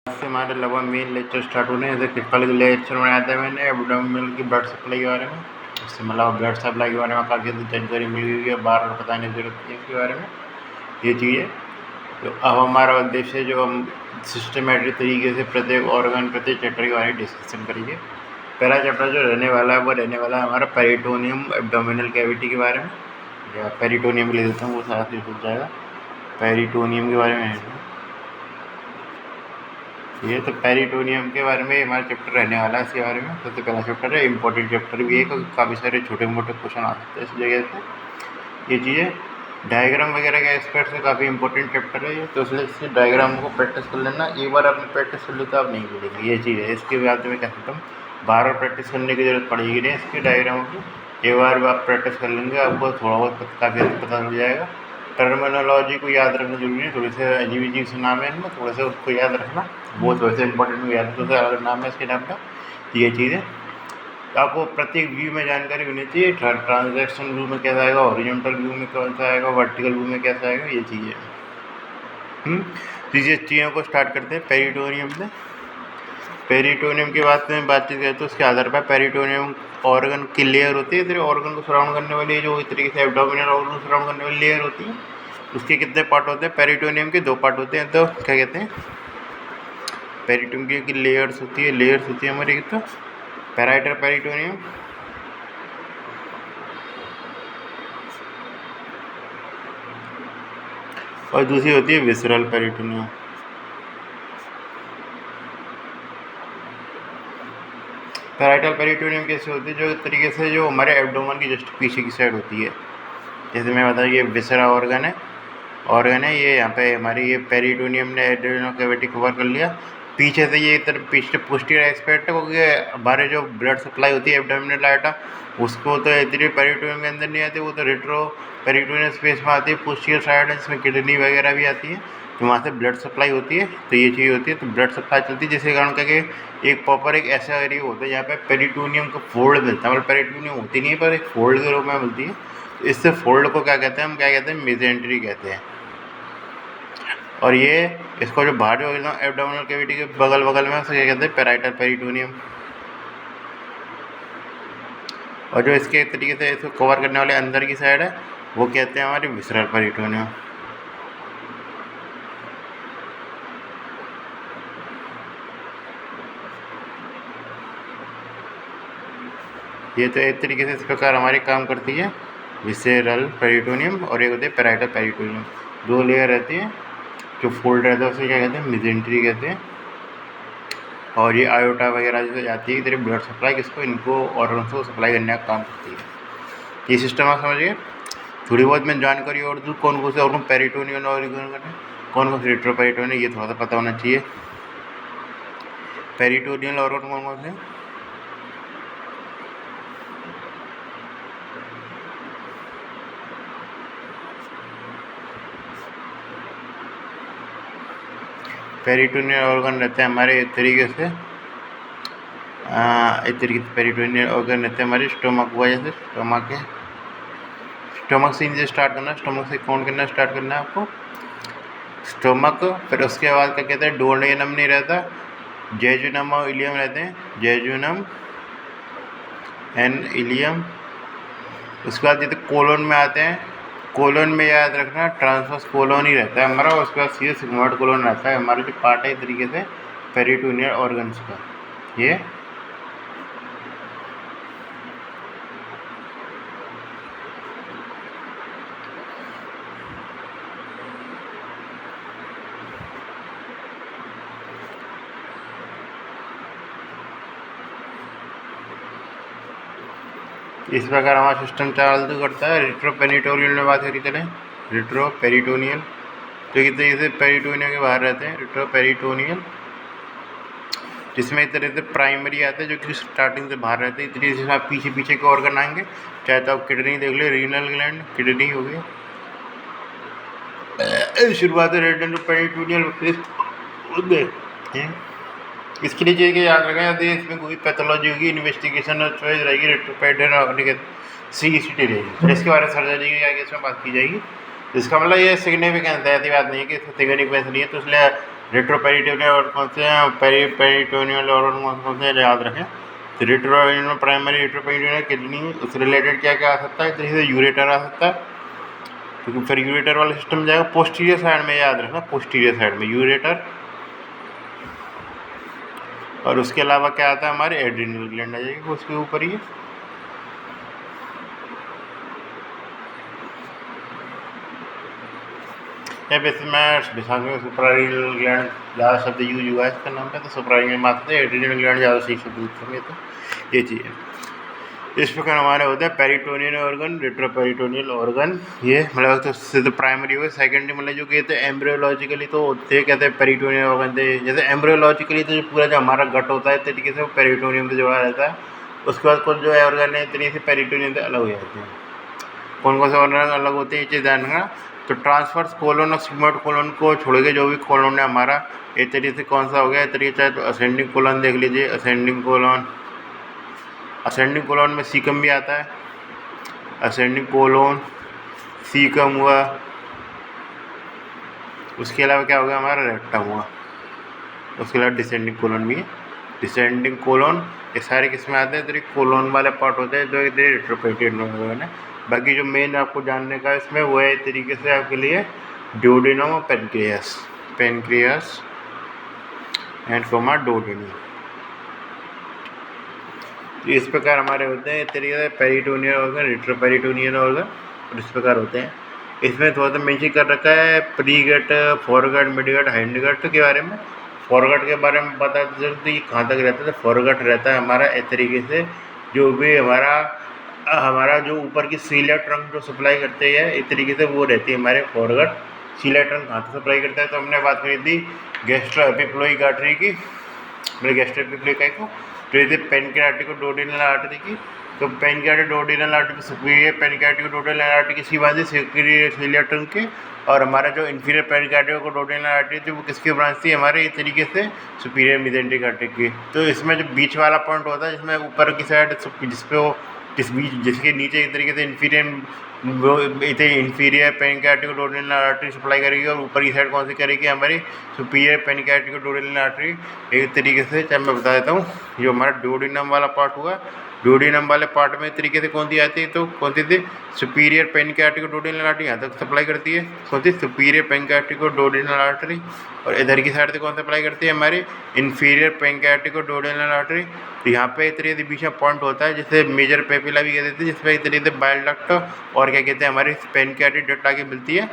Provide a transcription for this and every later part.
से हमारे लगभग मेन लेक्चर स्टार्ट होने हैं। जैसे कल लेक्चर में आया था मैंने एब्डोमिनल की ब्लड सप्लाई के बारे में, उससे मतलब ब्लड सप्लाई के बारे में काफ़ी ज़्यादा जानकारी मिल गई है, बार बार बताने की जरूरत नहीं है इसके बारे में ये चीज़ें। तो अब हमारा उद्देश्य है जो हम सिस्टमेटिक तरीके से प्रत्येक ऑर्गन प्रत्येक चैप्टर के बारे में डिस्कशन करेंगे। पहला चैप्टर जो रहने वाला है वो रहने वाला है हमारा पेरिटोनियम एब्डोमिनल कैविटी के बारे में, या पेरिटोनियम ले देता हूँ वो सारा चीज़ हो जाएगा। पेरिटोनियम के बारे में है ये, तो पेरिटोनियम के बारे में हमारा चैप्टर रहने वाला है। इसके बारे में सबसे पहला चैप्टर है, इंपॉर्टेंट चैप्टर भी है क्योंकि काफ़ी सारे छोटे मोटे क्वेश्चन आ सकते हैं इस जगह से। ये चीज़ें डायग्राम वगैरह के एस्पेक्ट से काफ़ी इंपॉर्टेंट चैप्टर है ये, तो इसलिए इसके डायग्राम को प्रैक्टिस कर लेना। एक बार आपने प्रैक्टिस कर ली तो आप नहीं भूलेंगे ये चीज़ है। इसके बाद में क्या सकता हूँ बार बार प्रैक्टिस करने की ज़रूरत पड़ेगी नहीं इसके डायग्राम की। एक बार आप प्रैक्टिस कर लेंगे आपको थोड़ा बहुत काफ़ी हद तक पता चल जाएगा। टर्मिनोलॉजी को याद रखना जरूरी है, थोड़े से अजीब अजीब से नाम है इनमें, थोड़े से उसको याद रखना वो थोड़े से इंपॉर्टेंट याद है, तो अलग नाम है इसके नाम का। ये चीज़ है तो आपको प्रत्येक व्यू में जानकारी होनी चाहिए। ट्रांजैक्शन व्यू में कैसा आएगा, हॉरिजॉन्टल व्यू में कैसा आएगा, वर्टिकल व्यू में कैसा आएगा, ये चीज़ें। तो ये चीज़ों को स्टार्ट करते हैं पेरिटोनियम से। पेरिटोनियम की बातचीत करें तो उसके आधार पर पेरिटोनियम ऑर्गन की लेयर होती है, ऑर्गन को सराउंड करने वाली जो इस तरीके से एब्डोमिनल ऑर्गन को सराउंड करने वाली लेयर होती है। उसके कितने पार्ट होते हैं, पेरिटोनियम के 2 पार्ट होते हैं। तो क्या कहते हैं, पेरिटोनियम की लेयर्स होती है हमारी तो पैराइटर पेरिटोनियम, और दूसरी होती है विसरल पेरिटोनियम। पैराइटल पेरिटोनियम कैसे होती है, जो इस तरीके से जो हमारे एब्डोमन की जस्ट पीछे की साइड होती है। जैसे मैं बताऊँ ये विसरा ऑर्गन है ये, यहाँ पे हमारी ये पेरिटोनियम ने एड्रेनल कैविटी कवर कर लिया। पीछे से ये तरफ पीछे पोस्टीरियर एस्पेक्ट है क्योंकि हमारे जो ब्लड सप्लाई होती है एब्डोमिनल आइटम उसको तो इतनी पेरिटोनियम के अंदर नहीं आती, वो तो रेट्रो पेरिटोनियल स्पेस में आती है, पोस्टीरियर साइड है जिसमें किडनी वगैरह भी आती है, तो वहाँ से ब्लड सप्लाई होती है। तो ये चीज़ होती है, तो ब्लड सप्लाई चलती है जिसके कारण करके एक प्रॉपर एक ऐसा एरिया होता है जहाँ पे पेरिटोनियम का फोल्ड मिलता है। मतलब पेरिटोनियम होती नहीं है पर एक फोल्ड के रूप में मिलती है। तो इससे फोल्ड को क्या कहते हैं, हम क्या कहते हैं, मेजेंट्री कहते हैं। और ये इसको जो बाहर जो एब्डोमिनल कैविटी के बगल में उसे क्या कहते हैं, पैराइटल पेरिटोनियम। और जो इसके तरीके से इसको कवर करने वाले अंदर की साइड है वो कहते हैं हमारी विसरल पेरिटोनियम। ये तो एक तरीके से इस प्रकार हमारी काम करती है विसरल पेरिटोनियम, और एक होती है पैराइटल पेरिटोनियम। 2 लेयर रहती है, जो फोल्ड रहता है उसे क्या कहते हैं, मेजेंट्री कहते हैं। और ये आयोटा वगैरह जैसे जाती है तेरे ब्लड सप्लाई किसको, इनको ऑर्गन्स को सप्लाई करने का काम करती है। ये सिस्टम आप समझिए। थोड़ी बहुत मैं जानकारी और दूँ कौन कौन से ऑर्गन पेरिटोनियम ऑर्गन कौन कौन से रेट्रोपेरिटोनियम, ये थोड़ा सा पता होना चाहिए। पेरिटोनियल ऑर्गन कौन कौन से, पेरिटोनियल ऑर्गन रहते हैं हमारे इस तरीके से पेरिटोनियल ऑर्गन रहते हैं हमारे स्टोमक की वजह से। स्टोमक से इनसे स्टार्ट करना, स्टोमक से काउंट करना स्टार्ट करना है आपको। स्टोमक, फिर उसके बाद क्या कहते हैं, डोडेनम नहीं रहता, जेजुनम और इलियम रहते हैं, जेजुनम एंड इलियम। उसके बाद ये तो कोलोन में आते हैं, कोलोन में याद रखना ट्रांसवर्स कोलोन ही रहता है हमारा, उसके बाद सीधे सिग्मोइड कोलोन रहता है हमारा, जो पार्ट है इस तरीके से पेरिटोनियल ऑर्गन्स का। ये इस प्रकार हमारा सिस्टम चालू करता है। रेट्रोपेरिटोनियल में बात करी चलें, रेट्रोपेरिटोनियल तो इस तरीके से पेरिटोनियल के बाहर रहते हैं, रेट्रोपेरिटोनियल, जिसमें इस तरह से प्राइमरी आता है जो कि स्टार्टिंग से बाहर रहते हैं। इस तरीके से आप पीछे पीछे के ऑर्गन आएंगे, चाहे तो आप किडनी देख लो, रीनल ग्लैंड, किडनी हो गई, शुरुआत है रेट्रोपेरिटोनियल होते हैं। इसके लिए चाहिए कि याद रखें यदि इसमें कोई पैथोलॉजी होगी, इन्वेस्टिगेशन और चॉइस रहेगी, रेट्रोपेरिटोनियल CECT रहेगी, इसके बारे में सर्जरी की आगे इसमें बात की जाएगी। इसका मतलब ये सिग्निफिकेंस है, ऐसी बात नहीं है कि इसका सिग्निफिकेंस नहीं है, तो इसलिए रेट्रोपेरिटोनियल और कौन से हैं, पेरिटोनियल और कौन से हैं, याद रखें। तो रेट्रोपेरिटोनियल प्राइमरी रेट्रोपेरिटोनियल किडनी, उससे रिलेटेड क्या क्या आ सकता है, इस तरीके से यूरेटर आ सकता है, क्योंकि फिर यूरेटर वाला सिस्टम जाएगा पोस्टीरियर साइड में, याद रखना पोस्टीरियर साइड में यूरेटर। और उसके अलावा क्या आता है, हमारे एड्रिनल ग्लैंड आ जाएगी उसके ऊपर ही। वैसे मैं दिखाऊंगा सुप्रारीनल ग्लैंड ज़्यादा शब्द यूज हुआ है इसका नाम पे, तो सुप्रारीनल मात्र एड्रिनल ग्लैंड ज़्यादा सही शब्द यूज होंगे। तो ये चीज़ है। इस प्रकार हमारे होते हैं पेरिटोनियल ऑर्गन, रेट्रोपेरिटोनियल ऑर्गन। ये मतलब तो प्राइमरी हो, सेकेंडरी मतलब जो कहते हैं एम्ब्रियोलॉजिकली तो होते कहते हैं पेरिटोनियल ऑर्गन थे। जैसे एम्ब्रियोलॉजिकली तो जो पूरा जो हमारा गट होता है तरीके से वो पेरिटोनियम से जुड़ा रहता है। उसके बाद कुछ जो है ऑर्गन है तरीके से पेरिटोनियम से अलग हो जाते हैं। कौन कौन से ऑर्गन अलग होते हैं ये चीज़ ध्यान रखना। तो ट्रांसफर्स कोलोन और सिग्मोइड कोलोन को छोड़ के जो भी कोलोन है हमारा, एक तरीके से कौन सा हो गया, एक तरीके चाहे तो असेंडिंग कोलोन देख लीजिए, असेंडिंग कोलोन। असेंडिंग कोलोन में सीकम भी आता है, असेंडिंग कोलोन सीकम हुआ। उसके अलावा क्या होगा, हमारा रेक्टम हुआ। उसके अलावा डिसेंडिंग कोलोन भी है, डिसेंडिंग कोलोन। ये सारे किस में आते हैं, तरीके कोलोन वाले पार्ट होते हैं जो इधर रेट्रोपेरिटोनियल है। बाकी जो मेन आपको जानने का इसमें वो है एक तरीके से आपके लिए ड्यूडेनम और pancreas, pancreas and comma duodenum. इस प्रकार हमारे होते हैं तरीके से पेरिटोनियल ऑर्गन, रेट्रोपेरिटोनियल ऑर्गन, और इस प्रकार होते हैं। इसमें थोड़ा सा मेंशन कर रखा है pre gut, foregut, midgut, hindgut के बारे में। फॉरगट के बारे में पता चलता है कहाँ तक रहता है। तो फॉरगट रहता है हमारा इस तरीके से जो भी हमारा जो ऊपर की सीलियर ट्रंक जो सप्लाई करते हैं इस तरीके से वो रहती है हमारे फॉरगट। सीलियर ट्रंक कहाँ से सप्लाई करता है, तो हमने बात करी थी गैस्ट्रो एपिफ्लोइक आर्टरी की, मतलब गैस्ट्रो एपिफ्लोइक को, तो ये पेनक्रियाटिको-डोडेनल आर्टरी की। तो पेनक्रियाटिको-डोडेनल आर्टरी सुपीरियर पेनक्रियाटिको-डोडेनल आर्टरी किसकी बात है, सीलियर ट्रंक के। और हमारा जो इंफीरियर पेनक्रियाटिको-डोडेनल आर्टरी थी वो किसकी ब्रांच थी, हमारे इस तरीके से सुपीरियर मेसेंटेरिक आर्टरी की। तो इसमें जो बीच वाला पॉइंट होता है जिसमें ऊपर की साइड जिसपे वो जिसके नीचे एक तरीके से इंफीरियर पेनक्रियाटिको-डोडेनल आर्टरी सप्लाई करेगी, और ऊपर की साइड कौन सी करेगी, हमारी सुपीरियर पेनक्रियाटिको-डोडेनल आर्टरी। एक तरीके से चाहे मैं बता देता हूँ, जो हमारा डोडेनम वाला पार्ट हुआ, डोडेनम वाले पार्ट में तरीके से कौन सी आती है, तो कौन सी थी, सुपीरियर पेनक्रियाटिको-डोडेनल आर्टरी यहाँ तक सप्लाई करती है, कौन सी सुपीरियर पेनक्रियाटिको-डोडेनल आर्टरी। और इधर की साइड से कौन सप्लाई करती है, हमारी इंफीरियर पेनक्रियाटिको-डोडेनल आर्टरी। तो यहाँ पे एक तरीके से बीच में पॉइंट होता है जिसे मेजर पेपिला भी कहते थे, जिसमें एक तरीके से बाइल डक्ट और क्या कहते हैं हमारी पेनक्रियाटिक डक्ट आगे मिलती है,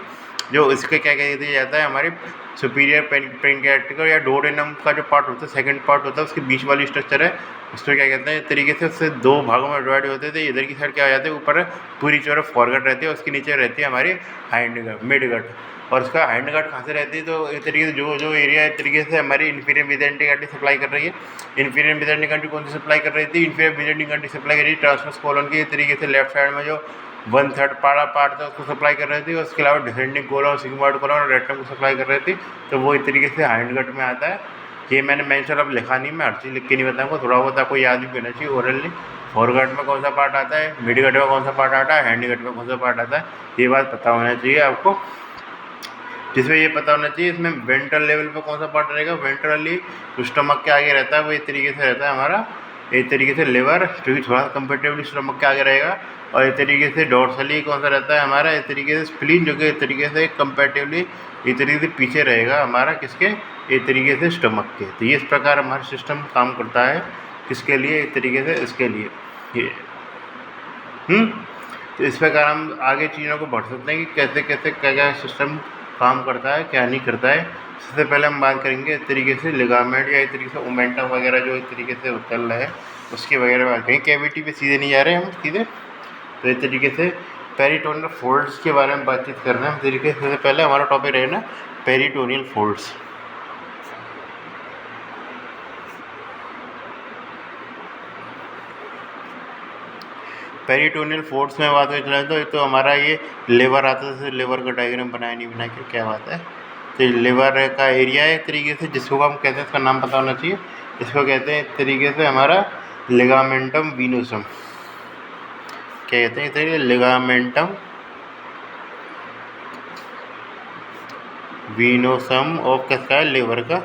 जो इसके क्या कह दिया जाता है, हमारे सुपीरियर पेनक्रियाटिक या डोडेनम का जो पार्ट होता है, सेकंड पार्ट होता है, उसकी बीच वाली स्ट्रक्चर है, उसको क्या कहते हैं तरीके से उससे दो भागों में डिवाइड होते थे। इधर की साइड क्या हो जाते हैं, ऊपर पूरी तरफ फॉरगट रहती है, उसके नीचे रहती है हमारी हाइंड गट, मिड गट। और उसका हाइंड गट कहाँ से रहती है, तो एक तरीके से जो एरिया एक तरीके से हमारी इंफीरियर मेसेंटेरिक आर्टरी सप्लाई कर रही है। इंफीरियर मेसेंटेरिक आर्टरी कौन सी सप्लाई कर रही थी, इंफीरियर मेसेंटेरिक आर्टरी सप्लाई कर रही है ट्रांसवर्स कोलन की तरीके से लेफ्ट साइड में जो 1/3 पार्ट था उसको सप्लाई कर रही थी। उसके अलावा डिसेंडिंग कोलन, सिग्मोइड कोलन और रेक्टम को सप्लाई कर रही थी। तो वो एक तरीके से हाइंड गट में आता है। ये मैंने मेंशन अब लिखा नहीं, मैं हर चीज़ लिख के नहीं बताऊँगा, थोड़ा बहुत आपको याद भी होना चाहिए ओरली। फॉरगट में कौन सा पार्ट आता है, मिड गट में कौन सा पार्ट आता है, हैंड गट में कौन सा पार्ट आता है, ये बात पता होना चाहिए आपको। जिसमें ये पता होना चाहिए इसमें वेंट्रल लेवल पे कौन सा पार्ट रहेगा, वेंट्रली जो स्टमक के आगे रहता है वो एक तरीके से रहता है हमारा, एक तरीके से लिवर, जो कि थोड़ा कंपेरेटिवली स्टमक के आगे रहेगा। और एक तरीके से डॉर्सली कौन सा रहता है हमारा, एक तरीके से स्प्लीन, जो कि एक तरीके से कंपेरेटिवली एक तरीके से पीछे रहेगा हमारा, किसके, एक तरीके से स्टमक के। तो ये इस प्रकार हमारा सिस्टम काम करता है, किसके लिए, एक तरीके से इसके लिए ये। तो इस प्रकार हम आगे चीज़ों को बढ़ सकते हैं कि कैसे कैसे क्या क्या सिस्टम काम करता है, क्या नहीं करता है। सबसे पहले हम बात करेंगे इस तरीके से लिगामेंट या इस तरीके से ओमेंटम वगैरह जो इस तरीके से चल रहा है उसकी वगैरह बात करेंगे। कैविटी पे सीधे नहीं जा रहे हम सीधे, तो इस तरीके से पेरिटोनियल फोल्ड्स के बारे में बातचीत कर रहे हैं हम तरीके से। पहले हमारा टॉपिक रहेगा पेरिटोनियल फोल्ड्स। पेरिटोनियल फोल्ड्स में बात कर चला तो एक तो हमारा ये लेवर आता है, जैसे लेवर का डायग्राम बनाया नहीं बना के क्या बात है। तो लेवर का एरिया है एक तरीके से, जिसको हम कहते हैं, इसका नाम पता होना चाहिए। इसको कहते हैं एक तरीके से हमारा लिगामेंटम वीनोसम, क्या कहते हैं, लिगामेंटम वीनोसम ऑफ किसका है, लिवर का।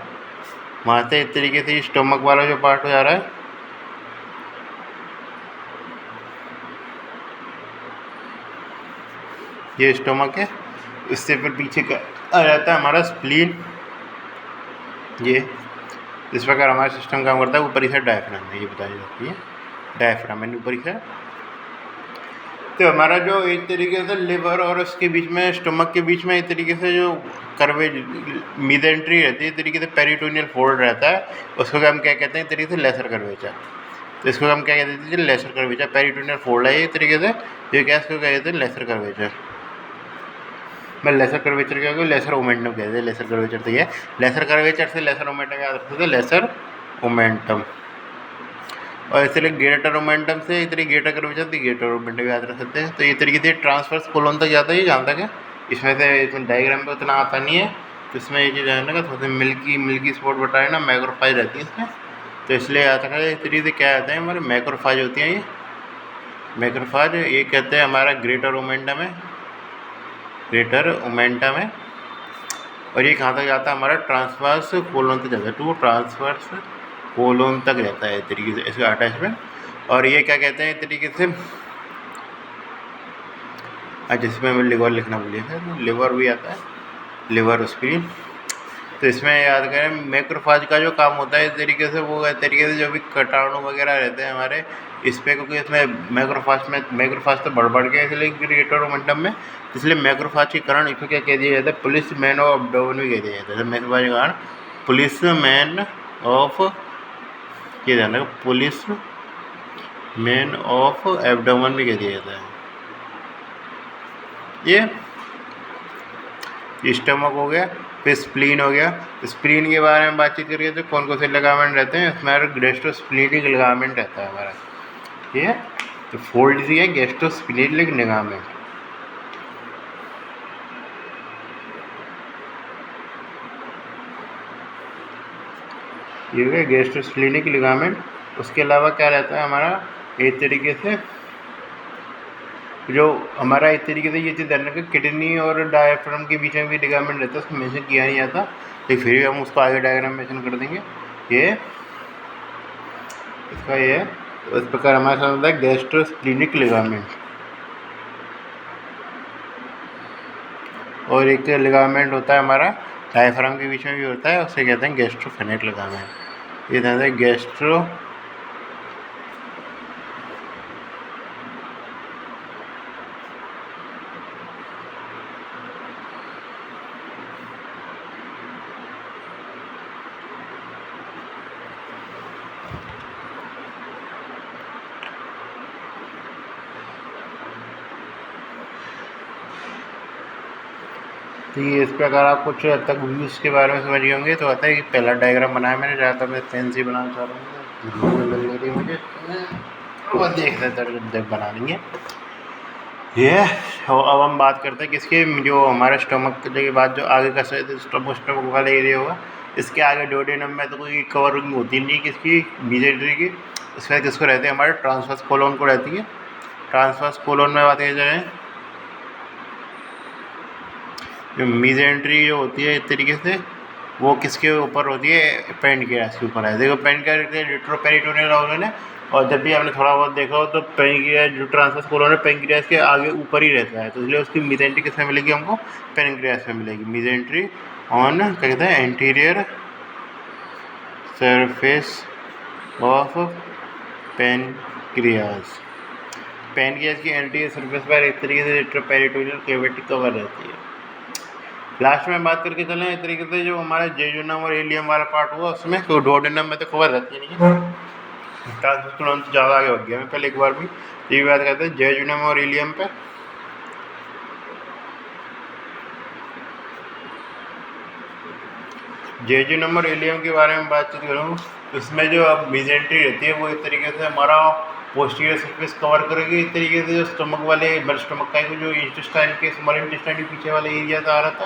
वहाँ से इस तरीके से स्टमक वाला जो पार्ट हो जा रहा है, ये स्टमक है। इससे फिर पीछे का आ जाता है हमारा स्प्लीन। ये इस प्रकार हमारा सिस्टम काम करता है। ऊपरी साइड डायफ्राम है, ये बताई जाती है, डायफ्राम है ऊपरी साइड। तो हमारा जो एक तरीके से लिवर और उसके बीच में स्टमक के बीच में एक तरीके से जो कर्वे मीजेंट्री रहती है, एक तरीके से पेरिटोनियल फोल्ड रहता है, उसको हम क्या कहते हैं, एक तरीके से लेसर कर्वेचर। तो इसको हम क्या कहते हैं, लेसर कर्वेचर। पेरिटोनियल फोल्ड है ये तरीके से, ये क्या इसको कहते हैं, लेसर कर्वेचर। मैं लेसर कर्वेचर क्या कहूँ, लेसर ओमेंटम कहते हैं। लेसर कर्वेचर तो ये लेसर कर्वेचर से लेसर ओमेंटम याद रखते थे, लेसर ओमेंटम। और इसलिए ग्रेटर ओमेंटम से इस तरीके ग्रेटर कर्वेचर थी, ग्रेटर ओमेंटम याद रख सकते हैं। तो ये तरीके से ट्रांसवर्स कोलोन तक जाता है, ये जानता है। इसमें से इसमें डायग्राम पे उतना आता नहीं है, तो इसमें ये चीज़ जानने का थोड़ा सा मिल्की स्पॉट बताए ना, मैक्रोफाइज रहती है इसमें, तो इसलिए आता है। इस तरीके से क्या आता है, हमारे मैक्रोफाज होती हैं ये मैक्रोफाज। ये कहते हैं हमारा ग्रेटर ओमेंटम है, ग्रेटर ओमेंटम है। और ये कहाँ तक जाता है, हमारा ट्रांसवर्स कोलोन तक जाता है, टू ट्रांसवर्स कोलोन तक रहता है इस तरीके से इसका अटैचमेंट। और ये क्या कहते हैं इस तरीके से, जिसमें हमें लिवर लिखना भूलिए था, लिवर भी आता है, लिवर स्क्रीन। तो इसमें याद करें मैक्रोफाज का जो काम होता है इस तरीके से, वो इस तरीके से जो भी कीटाणु वगैरह रहते हैं हमारे इस पर, क्योंकि इसमें मैक्रोफाज तो बढ़ बढ़ गया, इसलिए ग्रेटर ओमेंटम में, इसलिए मैक्रोफाज के कारण इसको क्या कह दिया जाता है, पुलिस मैन ऑफ एब्डोमेन भी कह दिया जाता है। मैक्रोफाज के कारण पुलिस मैन ऑफ, ये ध्यान रखो, पुलिस मैन ऑफ एब्डोमेन भी कह दिया जाता है। ये स्टमक हो गया, फिर स्प्लीन हो गया। स्प्लीन के बारे में बातचीत करिए तो कौन कौन से लिगामेंट रहते हैं, इसमें गैस्ट्रोस्प्लीनिक लिगामेंट रहता है हमारा, ठीक है। तो फोल्ड सी है गैस्ट्रोस्प्लीनिक लिगामेंट। ये हो गया गैस्ट्रोस्प्लीनिक लिगामेंट। उसके अलावा क्या रहता है हमारा, एक तरीके से जो हमारा एक तरीके से ये चीज़ ध्यान रखें, किडनी और डायफ्राम के बीच में भी लिगामेंट रहता है, उसको मेंशन किया नहीं जाता, लेकिन फिर भी हम उसको आगे डायग्राम मेंशन कर देंगे। ये इसका ये है, तो इस प्रकार हमारे साथ होता है गैस्ट्रोस्प्लीनिक लिगामेंट। और एक लिगामेंट होता है हमारा डायफ्राम के बीच में भी होता है, उसे कहते हैं गैस्ट्रोफेनेट लिगामेंट। ये ध्यान रखें, गैस्ट्रो तो ये इस प्रकार आप कुछ हद तक व्यूज़ के बारे में समझ गए होंगे। तो आता है कि पहला डायग्राम बनाया मैंने, ज़्यादातर मैं फैंसी बनाना चाह रहा हूँ, मिल नहीं रही मुझे, वो देख सकते बना लेंगे ये। अब हम बात करते हैं किसके, जो हमारा स्टमक के बाद जो आगे का स्टमक वाला एरिया होगा, इसके आगे डोडेनम में तो कोई कवरिंग होती नहीं किसकी, मीजेंट्री की। इसमें किसको रहते हैं, हमारे ट्रांसवर्स कोलोन को रहती है। ट्रांसवर्स कोलोन में बात की जाए, जो मीजेंट्री जो होती है इस तरीके से, वो किसके ऊपर होती है, पेनक्रियास के ऊपर है। देखो पेनक्रियास रेट्रोपेरिटोनियल ऑर्गन है, और जब भी आपने थोड़ा बहुत देखा हो तो पेनक्रियास जो ट्रांसवर्स कोलोन है पेनक्रियास के आगे ऊपर ही रहता है, तो इसलिए उसकी मीजेंट्री किसमें मिलेगी हमको, पेनक्रियास में मिलेगी। मीजेंट्री ऑन क्या कहते हैं, anterior surface of pancreas. Pancreas की एंटीरियर सरफेस पर एक तरीके से रेट्रोपेरिटोनियल कैविटी कवर रहती है। लास्ट में बात करके चलें इस तरीके से, जो हमारा जेजुनम और एलियम वाला पार्ट हुआ उसमें तो डोडेनम में तो कवर रहती नहीं है, ट्रांसवर्स से ज़्यादा आगे हो गया। मैं पहले एक बार भी ये बात करते हैं जेजुनम और एलियम पे। जेजुनम और एलियम के बारे में बातचीत करूँ तो इसमें जो अब मीजेंट्री रहती है वो इस तरीके से हमारा पोस्टीरियर सरफेस कवर करेगी। इस तरीके से जो स्टमक वाले स्टमक का जो इंटेस्टाइन के स्मॉल इंटेस्टाइन के पीछे वाले एरिया से आ रहा था,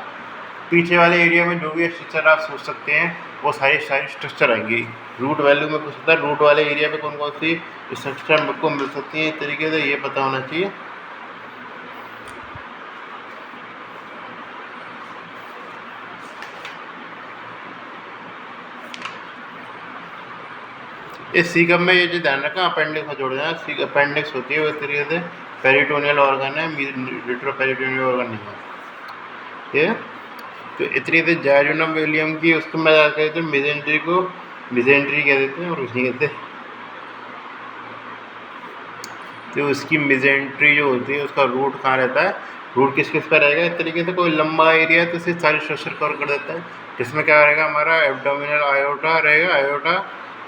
पीछे वाले एरिया में जो भी स्ट्रक्चर आप सोच सकते हैं वो सारी स्ट्रक्चर आएंगी। रूट वैल्यू में कुछ होता है, रूट वाले एरिया पे कौन कौन सी स्ट्रक्चर आपको मिल सकती है, इस तरीके से ये पता होना चाहिए। इस सीकम में ये जो ध्यान रखना, अपेंडिक्स को जोड़ देना। अपेंडिक्स होती है वो इस तरीके से पेरिटोनियल ऑर्गन है, रेट्रोपेरिटोनियल ऑर्गन नहीं है। ये तो इतनी देर जायजोनम विलियम की उसको मैं कहते हैं मिजेंट्री को मिजेंट्री कह देते हैं और कुछ नहीं कहते। तो उसकी मिजेंट्री जो होती है उसका रूट कहाँ रहता है, रूट किस किस पर रहेगा, इस तरीके से कोई लंबा एरिया है तो इसे सारी स्ट्रक्चर कवर कर देता है। इसमें क्या रहेगा हमारा एब्डोमिनल आयोटा रहेगा, आयोटा।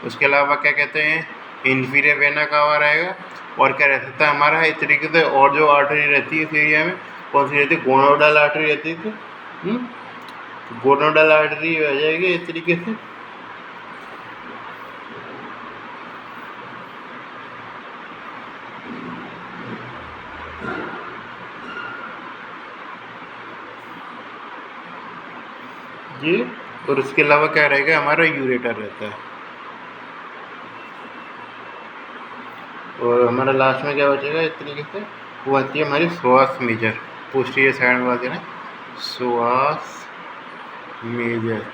उसके अलावा क्या कहते हैं इन्फीरियर वेना कावा रहेगा। और क्या रह सकता है हमारा इस तरीके से, और जो आर्टरी रहती है इस एरिया में कौन सी रहती है, गोनोडल आर्टरी रहती है। गोनोडल आर्टरी हो जाएगी इस तरीके से। ये और उसके अलावा क्या रहेगा हमारा यूरेटर रहता है। और हमारा लास्ट में क्या बचेगा इस तरीके से, वो आती है हमारी श्वास मेजर, पोस्टीरियर साइड में आती है ना श्वास मेजर।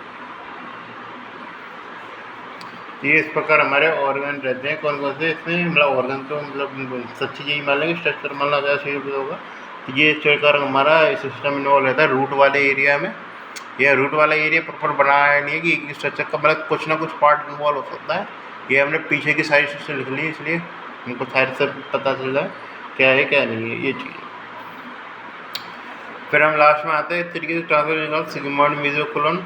ये इस प्रकार हमारे ऑर्गन रहते हैं। कौन कौन से इसमें, मतलब ऑर्गन तो मतलब सब चीज़ें ही मान लेंगे, स्ट्रक्चर मान ला शरीर भी होगा। तो ये प्रकार हमारा सिस्टम इन्वॉल्व रहता है रूट वाले एरिया में। यह रूट वाला एरिया प्रॉपर बनाया नहीं है कि एक स्ट्रक्चर का मतलब कुछ ना कुछ पार्ट इन्वॉल्व हो सकता है। ये हमने पीछे की सारी स्ट्रक्चर लिख ली, इसलिए हमको साइड से पता चल रहा है क्या है क्या नहीं है ये चीज़। फिर हम लास्ट में आते हैं इस तरीके से ट्रांसफर सिग्मोइड मेसोकोलोन।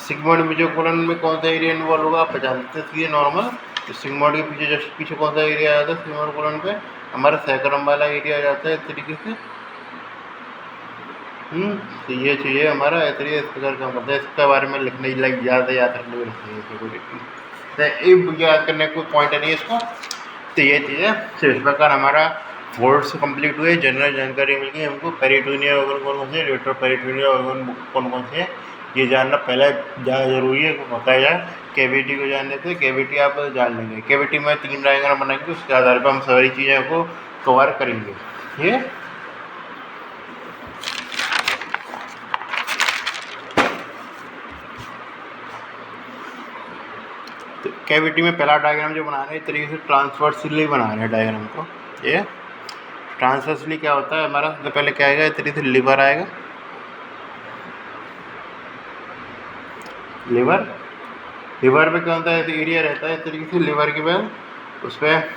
सिग्मोइड मेसोकोलोन में कौन सा एरिया इन्वॉल्व होगा आप पहचान सकते हैं नॉर्मल। तो सिग्मोइड के पीछे जस्ट पीछे कौन सा एरिया आ जाता है सिग्मोइड कोलोन पे, हमारा सैक्रम वाला एरिया आ जाता है इस तरीके से। तो ये चाहिए हमारा इस प्रकार का मतलब इसके बारे में लिखने लाइक ज़्यादा याद रखने में याद करने का कोई पॉइंट नहीं है इसको। तो ये चीज़ है। तो इस प्रकार हमारा फोर्स कंप्लीट हुए, जनरल जानकारी मिल गई हमको। पेरिटोनियल ऑर्गन कौन कौन से, रेट्रो पेरिटोनियल ऑर्गन कौन कौन से हैं ये जानना पहले ज़्यादा जरूरी है, बताया जाए। कैविटी को जान लेते, कैविटी आप जान लेंगे। कैविटी में 3 डायग्राम बनाएंगे, उसके आधार पर हम सारी चीज़ें को कवर करेंगे। ये तो कैविटी में पहला डायग्राम जो बना रहे हैं इस तरीके से ट्रांसवर्सली बना रहे हैं डायग्राम को। ये ट्रांसवर्सली क्या होता है हमारा, सबसे पहले क्या आएगा इस तरीके से लिवर आएगा। लिवर में क्या होता है एरिया रहता है इस तरीके से, लिवर के बाद उस पर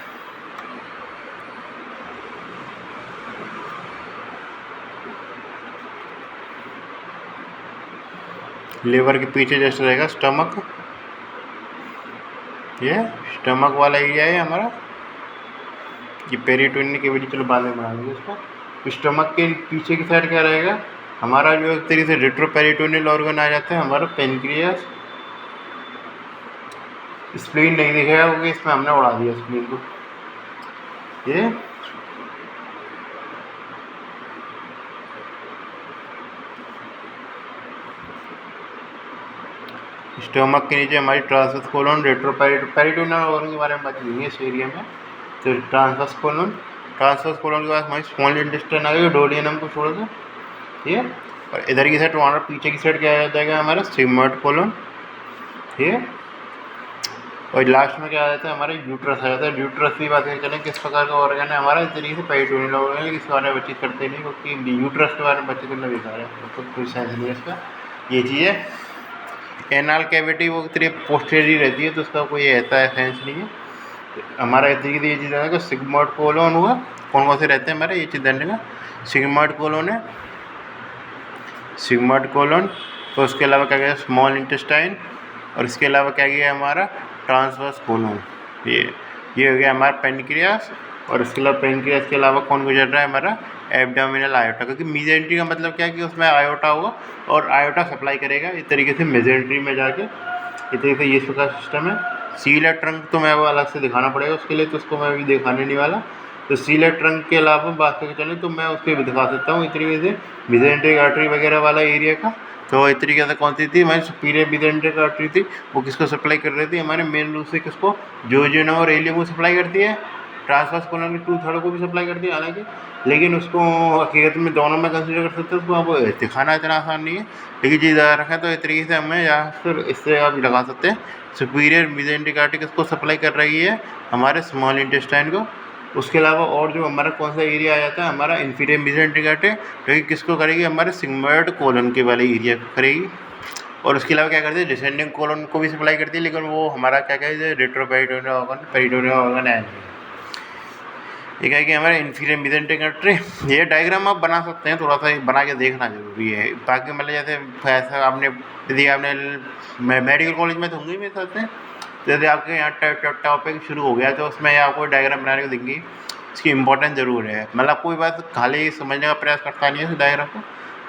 लिवर के पीछे जैसे रहेगा स्टमक। ये स्टमक वाला एरिया है हमारा। ये पेरिटोनियल कैविटी चलो बाद में बना देंगे इसको। स्टमक के पीछे की साइड क्या रहेगा हमारा, जो एक तरीके से रेट्रो पेरिटोनियल ऑर्गन आ जाता है हमारा पेनक्रियास। स्प्लीन नहीं दिखेगा क्योंकि इसमें हमने उड़ा दिया स्प्लीन को। ये स्टमक के नीचे हमारी transverse colon, retroperitoneal organ के बारे में बात करेंगे इस एरिया में। तो ट्रांसवर्स कोलोन के बाद हमारी स्मॉल इंटेस्टाइन आ गई डोडियनम को छोड़ के। ठीक है, और इधर की साइड हमारा पीछे की साइड क्या आ जाएगा हमारा सिग्मोइड कोलोन। ठीक है, और लास्ट में क्या आ जाता है हमारा यूट्रस आ जाता है। यूट्रस की बात करें चलें किस प्रकार का ऑर्गन है हमारा, इस तरीके से पेरिटोनियल ऑर्गन है। इस बारे में बातचीत करते नहीं क्योंकि यूट्रस के बारे में बातचीत करना बेकार है, तो कोई सेंस नहीं है इसका। ये चीज़ है। एनाल कैविटी वो तेरी पोस्टेरियर रहती है तो उसका कोई ऐसा सेंस नहीं है। हमारा इस तरीके से ये चीज़ है कि सिग्मोइड कोलोन हुआ, कौन कौन से रहते हैं हमारे ये चीज़ जानने का। सिग्मोइड कोलोन है, सिग्मोइड कोलोन। तो उसके अलावा क्या गया स्मॉल इंटेस्टाइन, और इसके अलावा क्या गया हमारा ट्रांसवर्स कोलोन। ये हो गया हमारा पेनक्रियास। और इसके अलावा पेनक्रियास के अलावा कौन गुजर रहा है हमारा एब्डोमिनल आयोटा, क्योंकि मेजेंट्री का मतलब क्या है कि उसमें आयोटा होगा और आयोटा सप्लाई करेगा इस तरीके से मेजेंट्री में जाके। इस तरीके से ये इसका सिस्टम है। सीलर ट्रंक तो मैं वो अलग से दिखाना पड़ेगा उसके लिए, तो उसको मैं अभी दिखाने नहीं वाला। तो सीलर ट्रंक के अलावा बात करके चलें तो मैं उसको भी दिखा सकता हूँ इस तरीके से मेजेंट्रिक आर्टरी वगैरह वाला एरिया का। तो इस तरीके से कौन सी थी हमारी सुपीरियर मेजेंट्रिक आर्टरी थी, वो किसको सप्लाई कर रही थी हमारे मेन रूप से किसको, जोजिनम और एलियम को सप्लाई करती है। ट्रांसवर्स कोलन की 2/3 को भी सप्लाई करती है हालांकि, लेकिन उसको हकीकत में दोनों में कंसिडर कर सकते हैं। उसको आप दिखाना इतना आसान नहीं है, लेकिन चीज़ अगर रखें तो इस तरीके से हमें या फिर इससे आप लगा सकते हैं सुपीरियर मेसेंटेरिक आर्टरी को सप्लाई कर रही है हमारे स्मॉल इंटेस्टाइन को। उसके अलावा और जो हमारा कौन सा एरिया आ जाता है, हमारा इंफीरियर मेसेंटेरिक आर्टरी, जो कि किसको करेगी, हमारे सिग्मोइड कोलन के वाले एरिया को करेगी। और उसके अलावा क्या करती है, डिसेंडिंग कोलन को भी सप्लाई करती है, लेकिन वो हमारा क्या कहते हैं, रेट्रोपेरिटोनियल ऑर्गन, पेरिटोनियल ऑर्गन है। ये क्या है कि हमारे इंफीरियर मेसेंटेरिक आर्टरी, ये डायग्राम आप बना सकते हैं, थोड़ा सा बना के देखना जरूरी है। बाकी मतलब जैसे ऐसा आपने यदि आपने मेडिकल कॉलेज में तो होंगे मेरे साथ में, जैसे आपके यहाँ टॉपिक शुरू हो गया तो उसमें आपको डायग्राम बनाने को देंगी, इसकी इंपॉर्टेंस ज़रूर है। मतलब कोई बात खाली समझने का प्रयास करता नहीं है इस डायग्राम को,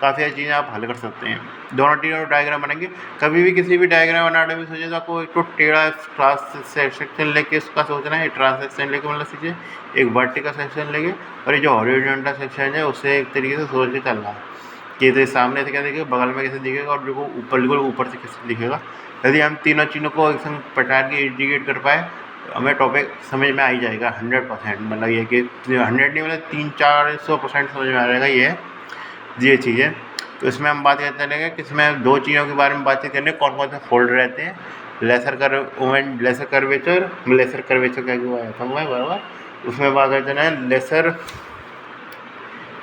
काफ़ी सारी चीज़ें आप हल कर सकते हैं। दोनों तीनों डायग्राम बनाएंगे, कभी भी किसी भी डायग्राम बनाने में सोचे तो आपको एक तो टेढ़ा ट्रांस सेक्शन लेके उसका सोचना है, ट्रांस सेक्शन लेके मतलब सीजिए एक वर्टिकल सेक्शन लेके, और ये जो हॉरिजॉन्टल सेक्शन है उससे एक तरीके से सोच के चलना है कि तो सामने से क्या दिखेगा, बगल में कैसे दिखेगा, और बिल्कुल ऊपर से कैसे दिखेगा। यदि हम तीनों चीज़ों को एक संग पहचान के इंटीग्रेट कर पाए, हमें टॉपिक समझ में आ ही जाएगा 100%। मतलब ये कि 100 नहीं, मतलब 300-400% समझ में आ जाएगा ये चीज़ें। तो इसमें हम बात करते रहेंगे कि इसमें 2 चीज़ों के बारे में बातचीत करने, कौन कौन से फोल्ड रहते हैं, लेसर कर्वेचर क्या हुआ है बराबर, उसमें बात करते हैं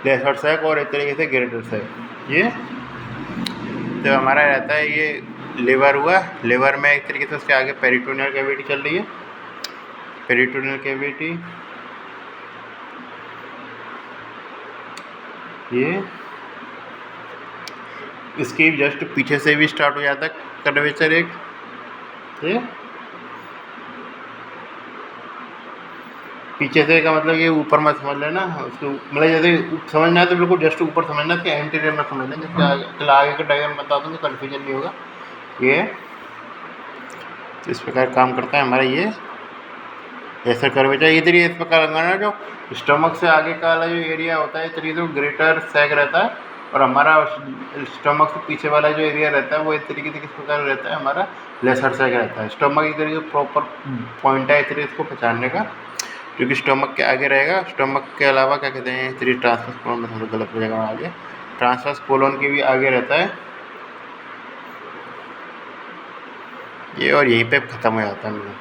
लेसर सैक और एक तरीके से ग्रेटर सैक। ये तो हमारा रहता है, ये लीवर हुआ, लीवर में एक तरीके से उसके आगे पेरिटोनियल कैविटी चल रही है, पेरिटोनियल कैविटी ये इसके जस्ट पीछे से भी स्टार्ट हो जाता है कर्वेचर एक, ये पीछे से का मतलब ये ऊपर मत समझ लेना उसको, मतलब जैसे समझना है तो बिल्कुल जस्ट ऊपर समझना, कि एंटीरियर में समझना, जिसके आगे का डायग्राम बता दूँ तो कन्फ्यूजन नहीं होगा। ये इस प्रकार काम करता है हमारा ये ऐसा कर्वेचर। ये तरीके इस प्रकार लगाना, जो स्टमक से आगे का वाला जो एरिया होता है तरीके से ग्रेटर सैक रहता है, और हमारा स्टमक से पीछे वाला जो एरिया रहता है वो एक तरीके से किस प्रकार रहता है, हमारा लेसर सैक रहता है। स्टमक एक तरीके से प्रॉपर पॉइंट है इस तरीके इसको पहचानने का, क्योंकि स्टमक के आगे रहेगा। स्टमक के अलावा क्या कहते हैं, तरीके ट्रांसवर्स कोलन में थोड़ा गलत हो जाएगा आगे, ट्रांसवर्स कोलन के भी आगे रहता है ये, और यहीं पे ख़त्म हो जाता है। मतलब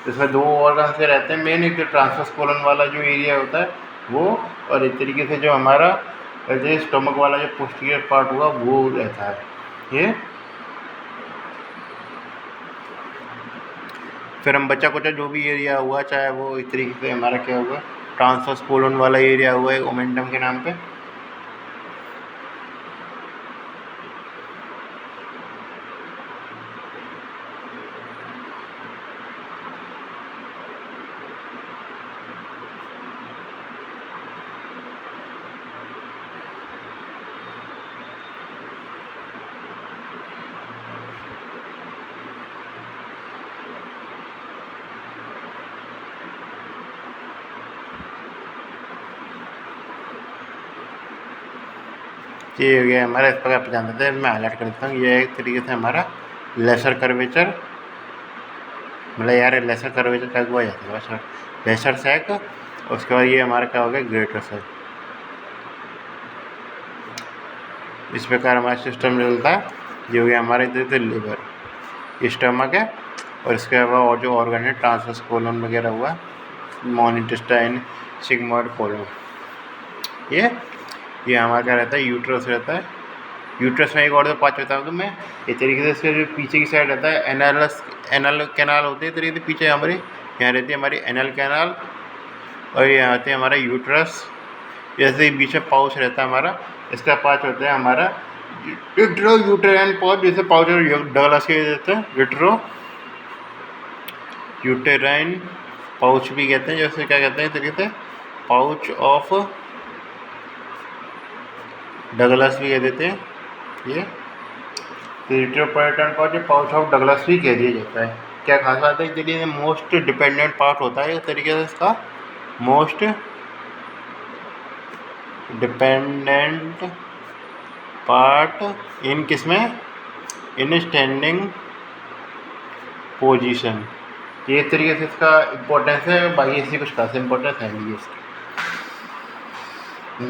इसमें 2 ऑर्गन से रहते हैं मेन, एक जो ट्रांसवर्स कोलन वाला जो एरिया होता है वो, और एक तरीके से जो हमारा जो स्टमक वाला जो पोस्टीरियर पार्ट हुआ वो रहता है ये। फिर हम बच्चा कुचा जो भी एरिया हुआ, चाहे वो इस तरीके से हमारा क्या हुआ, ट्रांसवर्स कोलन वाला एरिया हुआ है ओमेंटम के नाम पे, ये हो गया हमारा इस प्रकार पहचान देते हैं। मैं हाईलाइट कर देता हूँ, ये एक तरीके से हमारा लेसर कर्वेचर, मतलब यार लेसर कर्वेचर क्या हुआ जाता है, लेसर सैक, उसके बाद ये हमारा क्या हो गया, ग्रेटर सैक। इस प्रकार हमारा सिस्टम चलता है। ये हो गया हमारे इधर से लीवर, स्टमक है, और इसके अलावा और जो ऑर्गन है ट्रांसवर्स कोलन वगैरह हुआ, स्मॉल इंटेस्टाइन, सिग्मोइड कोलन। ये हमारा क्या रहता है, यूट्रस रहता है। यूट्रस में एक और पार्ट बताऊँ तो मैं, इस तरीके से इसके जो पीछे की साइड रहता है एनल कैनाल होते हैं तरीके से पीछे हमारे, यहाँ रहती है हमारी एनल कैनाल, और यहाँ आते हैं हमारा यूट्रस। जैसे बीच में पाउच रहता है हमारा, इसका पाउच होता है हमारा विट्रो यूटेराइन पाउच, जैसे पाउच और डगलस के देते हैं विट्रो यूटेराइन पाउच भी कहते हैं, जैसे क्या कहते हैं तरीके से पाउच ऑफ डगलस भी कह देते हैं। ये retroperitoneal pouch, pouch of Douglas भी कह दिया जाता है। क्या खास बात है, इसलिए मोस्ट डिपेंडेंट पार्ट होता है एक तरीके से, इसका मोस्ट डिपेंडेंट पार्ट इन किसमें, इन स्टैंडिंग पोजीशन, ये इस तरीके से इसका इम्पोर्टेंस है, बाकी ऐसी कुछ खास इम्पोर्टेंस है नहीं है इसकी।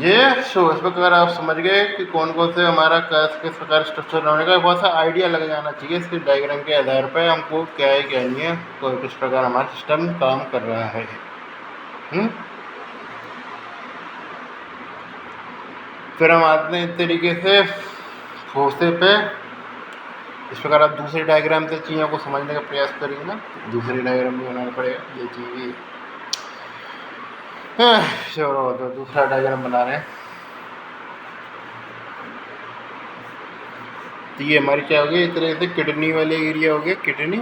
ये सो इस प्रकार आप समझ गए कि कौन कौन से हमारा किस प्रकार स्ट्रक्चर होने का बहुत सा आइडिया लग जाना चाहिए इसके डायग्राम के आधार पर हमको क्या है क्या नहीं है, कोई किस प्रकार हमारा सिस्टम काम कर रहा है। फिर हम आते हैं इस तरीके से फोर्से पे। इस प्रकार आप दूसरे डायग्राम से चीज़ों को समझने का प्रयास करेंगे ना, दूसरे डायग्राम भी बनाना पड़ेगा ये चीज़। चलो तो दूसरा डायग्राम बना रहे हैं। तो ये हमारी क्या हो गया, इस तरह से किडनी वाले एरिया हो गया, किडनी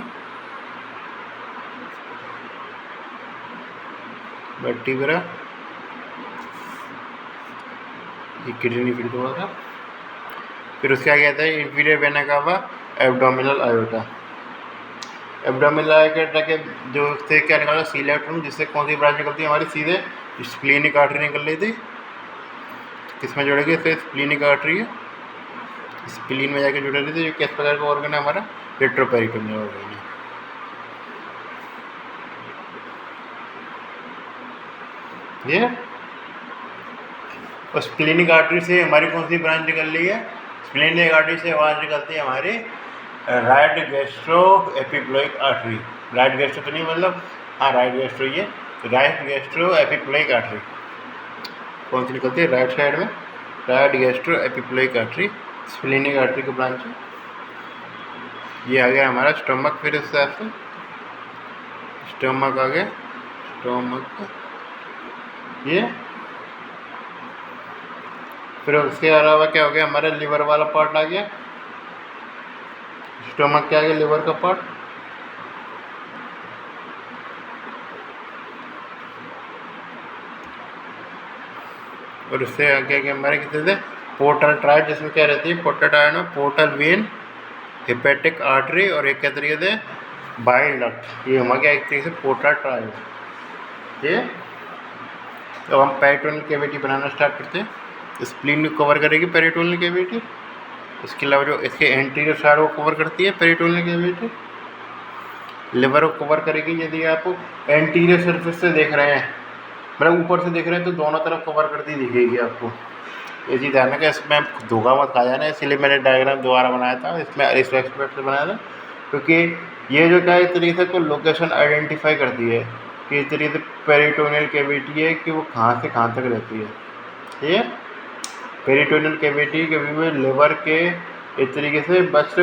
वर्टिब्रा, ये किडनी फिल्ड हुआ था। फिर उसके आगे आता है inferior vena cava, abdominal iota. Abdominal iota के जो से क्या निकाला, सीलेक्ट्रम, जिससे कौन सी ब्रांच निकलती है हमारी, सीधे स्प्लीनिक आर्टरी निकल रही थी। किसमें जुड़ेगी, इससे स्प्लीनिक आर्टरी है, स्प्लीन में जाके जुड़ रही थी। जो किस प्रकार का ऑर्गन है हमारा, रेट्रोपेरिटोनियल ऑर्गन है। ये और स्प्लीनिक आर्टरी से हमारी कौन सी ब्रांच निकल रही है, स्प्लीनिक आर्टरी से आवाज़ निकलती है हमारी right gastro epiploic artery. Right gastro तो नहीं, मतलब हाँ राइट गैस्ट्रो, ये राइट गैस्ट्रो एपिप्लोइक आर्टरी कौन सी निकलती है, राइट साइड में right gastro epiploic artery, splenic artery का ब्रांच है। ये आ गया हमारा स्टोमक। फिर इस हिसाब से स्टोमक आ गया, स्टोमक ये। फिर उसके अलावा क्या हो गया, हमारा लिवर वाला पार्ट आ गया। स्टोमक क्या आ गया, लिवर का पार्ट। और उससे आगे आगे हमारे कितने थे, पोर्टल ट्राइड, जिसमें क्या रहती है, पोर्टल ट्राइड में पोर्टल वेन, हेपेटिक आर्टरी और एक क्या तरीके से बाइल डक्ट। ये हमारा एक तरीके से पोर्टल ट्राइड। ये तो हम पेरिटोनियल कैविटी बनाना स्टार्ट करते हैं। स्प्लीन को कवर करेगी पेरिटोनियल कैविटी, इसके अलावा जो इसके एंटीरियर साइड को कवर करती है पेरिटोनियल कैविटी। लिवर को कवर करेगी, यदि आप एंटीरियर सरफेस से देख रहे हैं, मतलब ऊपर से देख रहे हैं, तो दोनों तरफ कवर करती दिखेगी आपको। ये चीज़ ध्यान रखा, इसमें धोखा मत खा जाना, इसलिए मैंने डायग्राम दोबारा बनाया था, इसमें इस एक्सपेक्ट से बनाया था, क्योंकि ये जो क्या इस तरीके से कोई लोकेशन आइडेंटिफाई करती है कि इस तरीके से पेरिटोनियल कैविटी है कि वो कहाँ से कहाँ तक रहती है। ठीक है, पेरिटोनियल कैविटी के व्यू में लिवर के इस तरीके से बस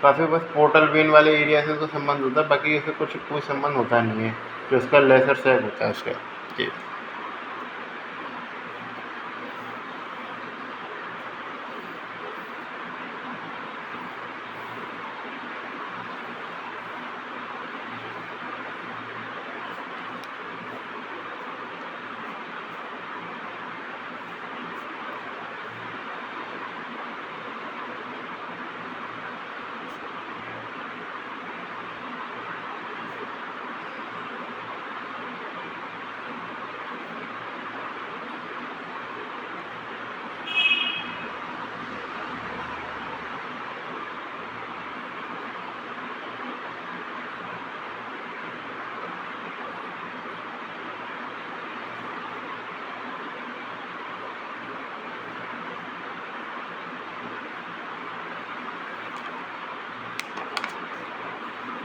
काफ़ी बस पोर्टल वेन वाले एरिया से तो संबंध होता है, बाकी इससे कुछ कोई संबंध होता नहीं है, जो उसका लेसर सैक होता है उसका। जी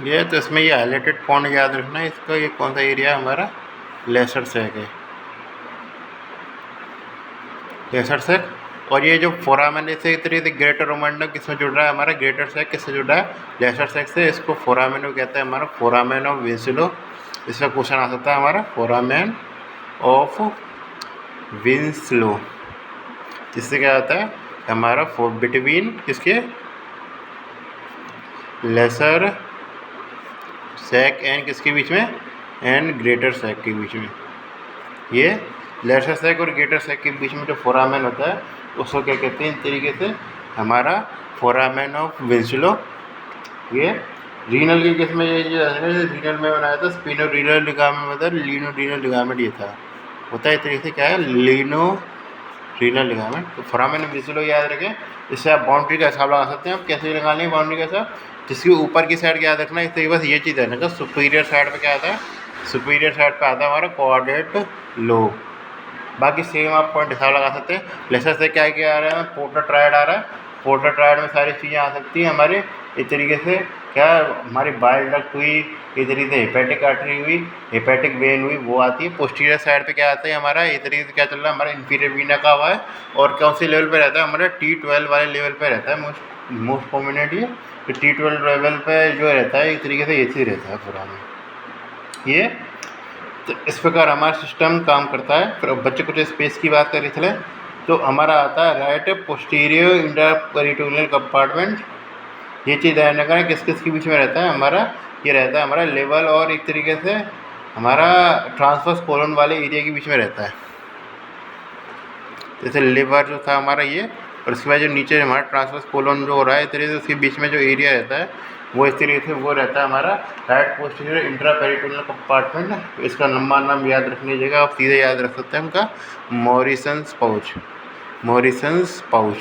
ये तो इसमें ये हाईलाइटेड पॉइंट याद रखना है, इसका ये कौन सा एरिया हमारा, लेसर सैक है, लेसर सैक। और ये जो फोरामेन इसे इस तरीके से ग्रेटर रोमेंडम किसमें जुड़ रहा है, हमारा ग्रेटर सैक किससे जुड़ रहा है, लेसर सैक से। इसको फोरामेन को कहते हैं हमारा फोरामेन ऑफ विंसलो। इसका क्वेश्चन आ सकता है हमारा फोरामेन ऑफ विंसलो, जिससे क्या होता है हमारा बिटवीन किसके, लेसर सैक एंड किसके बीच में, एंड ग्रेटर सैक के बीच में। ये लेसर सैक और ग्रेटर सैक के बीच में जो फोरामेन होता है उसको क्या कहते हैं, इस तरीके से हमारा फोरामेन ऑफ विंसलो। ये रीनल के केस में ये जो रीनल में बनाया था, स्पिनो रीनल लिगामेंट, मतलब लीनो रीनल लिगामेंट ये था, होता है इस तरीके से क्या है, लीनो रीनल लिगामेंट। तो फोरामेन विजुअल याद रखें, इससे आप बाउंड्री का हिसाब लगा सकते हैं। आप कैसे निकालनी है बाउंड्री का हिसाब, जिसकी ऊपर की साइड याद रखना है। इससे बस ये चीज़ है ना, सुपीरियर साइड पे क्या आता है, सुपीरियर साइड पे आता है हमारा कोऑर्डिनेट लोब। बाकी सेम आप पॉइंट हिसाब लगा सकते हैं। लेसर से क्या क्या आ रहा है, पोर्टर ट्रायड आ रहा है। पोर्टर ट्रायड में सारी चीज़ें आ सकती हैं हमारे इस तरीके से, क्या हमारी बाइल डक्ट हुई, इस तरीके से हेपेटिक आर्टरी हुई, हेपेटिक वेन हुई, वो आती है। पोस्टीरियर साइड पे क्या आता है हमारा, इस तरीके से क्या चल रहा है हमारा इंफीरियर वीना का हुआ है। और कौन से लेवल पे रहता है हमारा, T12 वाले लेवल पे रहता है मोस्ट प्रोमिनेंट ये। तो T12 लेवल पे जो रहता है इस तरीके से ऐसे ही रहता है पूरा में ये। तो इस प्रकार हमारा सिस्टम काम करता है। फिर बच्चे कुछ स्पेस की बात करें चले, तो हमारा आता है राइट पोस्टीरियर इंट्रापेरिटोनियल कंपार्टमेंट। ये चीज़ ध्यान रखना है किस किस के बीच में रहता है हमारा, ये रहता है हमारा लेवल और एक तरीके से हमारा ट्रांसवर्स कोलन वाले एरिया के बीच में रहता है। जैसे लिवर जो था हमारा ये, और उसके बाद जो नीचे हमारा ट्रांसवर्स कोलन जो हो रहा है इस तरीके से, उसके बीच में जो एरिया रहता है वो इस तरीके से वो रहता है हमारा राइट पोस्टीरियर इंट्रापेरिटोनियल कंपार्टमेंट। इसका लंबा नाम याद रखने जगह आप सीधे याद रख सकते हैं उनका, मॉरिसन्स पाउच। मॉरिसन्स पाउच।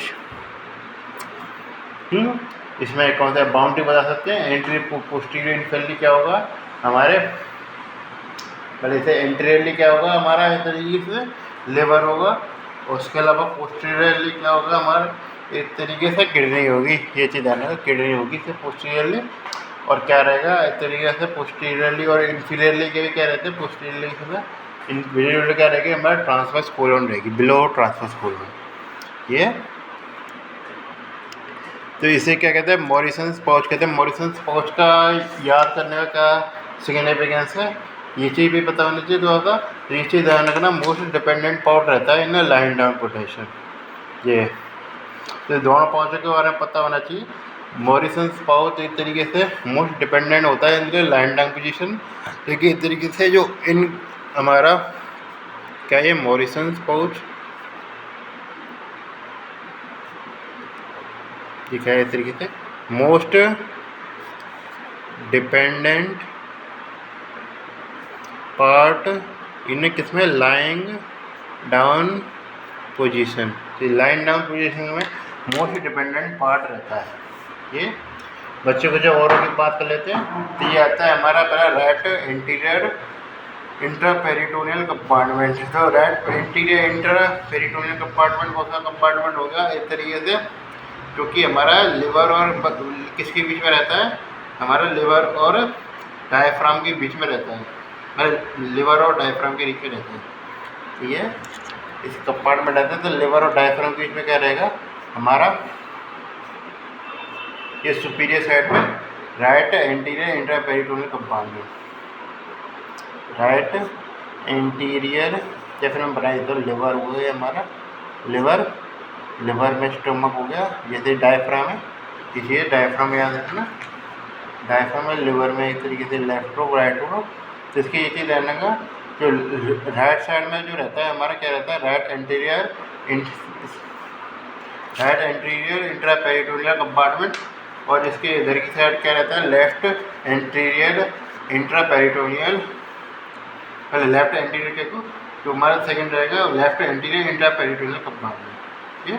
इसमें कौन सा बाउंड्री बता सकते हैं, एंट्री पोस्टीरियर इनफेरली क्या होगा हमारे, पहले से एंटीरियरली क्या होगा हमारा इस तरीके से लिवर होगा, और उसके अलावा पोस्टीरियरली क्या होगा हमारा एक तरीके से किडनी होगी। ये चीज़ आना है, किडनी होगी सिर्फ पोस्टीरियरली। और क्या रहेगा इस तरीके से पोस्टीरियरली और इन्फीरियरली के भी क्या रहते हैं, पोस्टीरियरली से इन्फीरियरली क्या रहेगी हमारा ट्रांसवर्स कोलन रहेगी, बिलो ट्रांसवर्स कोलन ये। तो इसे क्या कहते हैं, मॉरिसन्स पाउच कहते हैं। मॉरिसन्स पाउच का याद करने का क्या सिग्निफिकेंस है, ये चीज़ भी पता होनी चाहिए। तो होगा तो ये चीज़ ध्यान रखना, मोस्ट डिपेंडेंट पाउच रहता है इन लाइन डाउन पोटेंशियल ये। तो दोनों पाउचों के बारे में पता होना चाहिए। मॉरिसन्स पाउच एक तरीके से मोस्ट डिपेंडेंट होता है इनके लाइन डाउन पोजीशन। देखिए इस तरीके से जो इन हमारा क्या ये मॉरिसन्स पाउच ठीक है, इस तरीके से मोस्ट डिपेंडेंट पार्ट इन्हें किसमें, लाइंग डाउन पोजीशन। तो लाइन डाउन पोजीशन में मोस्ट डिपेंडेंट पार्ट रहता है ये। बच्चों को जो और की बात कर लेते हैं, तो ये आता है हमारा पहला राइट इंटीरियर इंट्रापेरिटोनियल कंपार्टमेंट। तो राइट इंटीरियर इंट्रापेरिटोनियल कंपार्टमेंट कौन सा कंपार्टमेंट होगा इस तरीके से, क्योंकि हमारा लिवर और किसके बीच में रहता है, हमारा लिवर और डायफ्राम के बीच में रहता है, हमारे लिवर और डायफ्राम के बीच में रहता है। ठीक है, इस कंपार्टमेंट रहता है। तो लिवर और डायफ्राम के बीच में क्या रहेगा हमारा, ये सुपीरियर साइड में right anterior intraperitoneal compartment, right anterior. या फिर हम बनाए तो लिवर हो गया हमारा, लिवर लिवर में स्टमक हो गया, जैसे डायफ्राम है इसलिए डायफ्राम याद रखना, डायफ्राम में लिवर में एक तरीके से लेफ्ट रो राइट रो। तो इसकी ये चीज़ रहने का, जो राइट साइड में जो रहता है हमारा क्या रहता है, राइट एंटीरियर इंट्रापेरिटोनियल कंपार्टमेंट। और इसके इधर की साइड क्या रहता है, लेफ्ट एंटीरियर इंट्रापेरिटोनियल, पहले लेफ्ट एंटीरियर के को जो हमारा सेकंड रहेगा लेफ्ट एंटीरियर इंट्रापेरिटोनियल कंपार्टमेंट। ठीक है,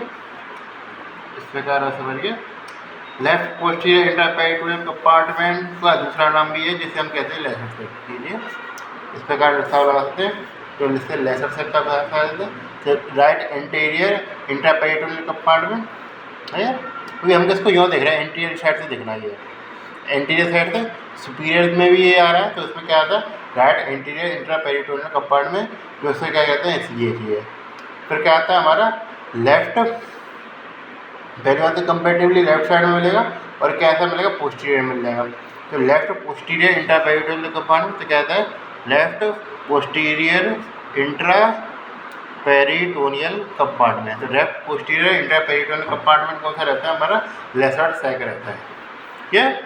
इस प्रकार समझिए। लेफ्ट पोस्टीरियर इंट्रापेरिटोनियल कंपार्टमेंट का दूसरा नाम भी है जिसे हम कहते हैं लेसर सेट। कीजिए इस प्रकार हिसाब लगा सकते हैं, तो इससे लेसर सेट का बता देते हैं। तो राइट एंटीरियर इंट्रापेरिटोनियल कंपार्टमेंट है, क्योंकि हम इसको यूँ देख रहे हैं, एंटीरियर साइड से देखना है। एंटीरियर साइड से सुपीरियर में भी ये आ रहा है, तो उसमें क्या आता है राइट एंटीरियर इंट्रापेरिटोनियल कंपार्टमेंट, जो उससे क्या कहते हैं इसलिए है। फिर क्या आता है हमारा लेफ्ट, पहली बात तो कंपेरेटिवली लेफ्ट साइड में मिलेगा, और क्या ऐसा मिलेगा पोस्टीरियर मिल जाएगा। तो लेफ्ट पोस्टीरियर इंट्रापेरिटोनियल कंपार्टमेंट तो क्या आता है लेफ्ट पोस्टीरियर इंट्रापेरिटोनियल कंपार्टमेंट। तो लेफ्ट पोस्टीरियर इंट्रापेरिटोनियल कंपार्टमेंट कौन सा रहता है हमारा, लेसर सैक रहता है। ठीक है,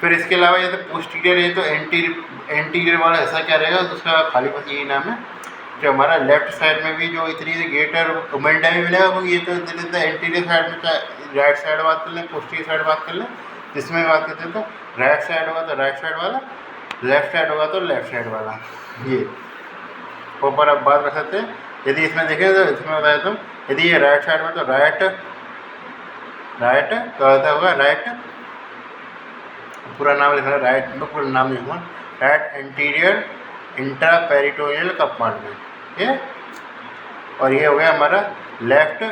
फिर इसके अलावा ये तो पोस्टीरियर, ये तो एंटीरियर वाला ऐसा क्या रहेगा, तो उसका खाली बस यही नाम है। जो हमारा लेफ्ट साइड में भी जो इतनी से गेट और मोमेंटा भी मिलेगा, वो ये तो एंटीरियर साइड में, राइट साइड बात कर लें, पोस्टीरियर साइड बात कर लें, जिसमें बात करते हैं तो राइट साइड होगा तो राइट साइड वाला, लेफ्ट साइड होगा तो लेफ्ट साइड वाला। ये ऊपर आप बात रख सकते हैं यदि इसमें देखें तो इसमें बताया तुम, यदि ये राइट साइड में तो राइट क्या होता होगा, राइट पूरा नाम लिखा है, राइट में पूरा नाम लिखूँगा, राइट एंटीरियर इंट्रापेरिटोनियल कंपार्टमेंट, ठीक है। और ये हो गया हमारा लेफ्ट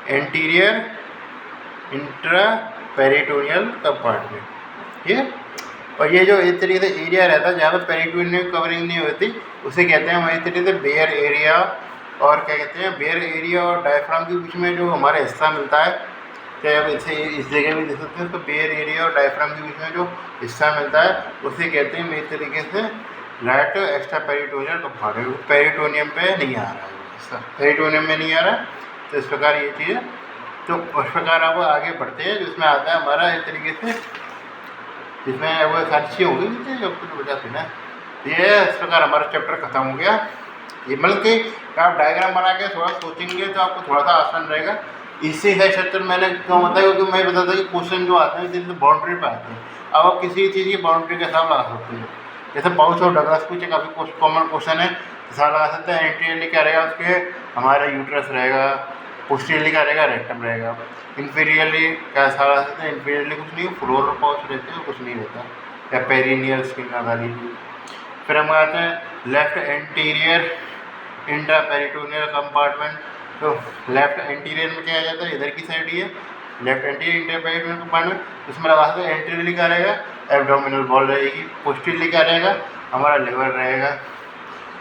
एंटीरियर इंट्रापेरिटोनियल कंपार्टमेंट, ठीक है। और ये जो इस तरीके से एरिया रहता है जहाँ पर पेरिटोनियल कवरिंग नहीं होती उसे कहते हैं हमारे तरीके से बेयर एरिया, और क्या कहते हैं, बेयर एरिया और डायफ्राम के बीच में जो हमारा हिस्सा मिलता है, चाहे आप इसे इस जगह भी देख सकते हैं, तो बेयर एरिया और डायफ्राम के बीच में जो हिस्सा मिलता है उसे कहते हैं मेरे तरीके से right extra peritoneal compartment. Peritoneum पे नहीं आ रहा है, पेरिटोनियम में नहीं आ रहा, तो इस प्रकार ये चीज़ है। तो उस प्रकार आप आगे बढ़ते हैं जिसमें आता है हमारा इस तरीके से, जिसमें वो सारी चीज़ें हो गई जब कुछ वजह से ना, ये इस प्रकार हमारा चैप्टर खत्म हो गया। ये मतलब कि आप डायग्राम बना के थोड़ा सोचेंगे तो आपको थोड़ा सा आसान रहेगा। इससे है स्ट्रक्चर मैंने क्यों बताया, क्योंकि मैं बताता कि क्वेश्चन जो आते हैं जिससे बाउंड्री पे आते हैं, अब आप किसी चीज़ की बाउंड्री के हिसाब लगा सकते हैं। जैसे पाउच और डगलस पूछे, काफ़ी कॉमन क्वेश्चन है, हिसाब लगा सकते हैं। एंटीरियरली क्या रहेगा उसके, हमारा यूट्रस रहेगा, पोस्टीरियरली क्या रहेगा, रेक्टम रहेगा। इंफीरियरली क्या हिसाब लगा सकते हैं, इंफीरियरली कुछ नहीं, फ्लोर और पाउच रहते हैं, कुछ नहीं रहता, या पेरिनियल स्किन का गाली। फिर हम आते हैं लेफ्ट एंटीरियर इंट्रापेरिटोनियल कंपार्टमेंट। तो लेफ्ट एंटीरियर में क्या आ जाता है, इधर की साइड ही है लेफ्ट एंटीरियर इंट्रापेरिटोनियल कंपार्टमेंट, उसमें लगा सकते हैं एंटीरियरली क्या रहेगा, एब्डोमिनल वॉल रहेगी। पोस्टीरियरली क्या रहेगा, हमारा लिवर रहेगा।